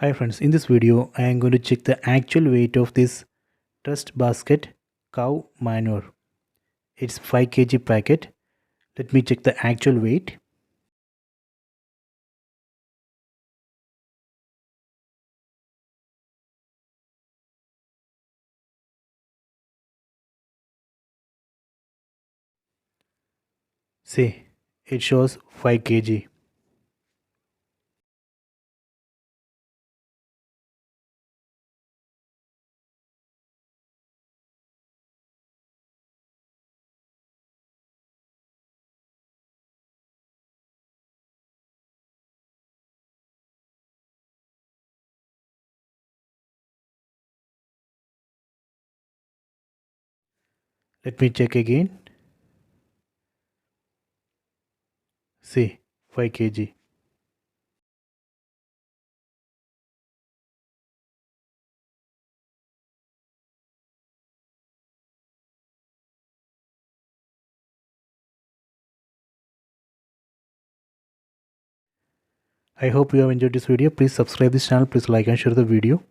Hi friends, in this video I am going to check the actual weight of this TrustBasket Cow Manure. It's 5 kg packet. Let me check the actual weight. See, it shows 5 kg. Let me check again. See, 5 kg. I hope you have enjoyed this video. Please subscribe this channel. Please like and share the video.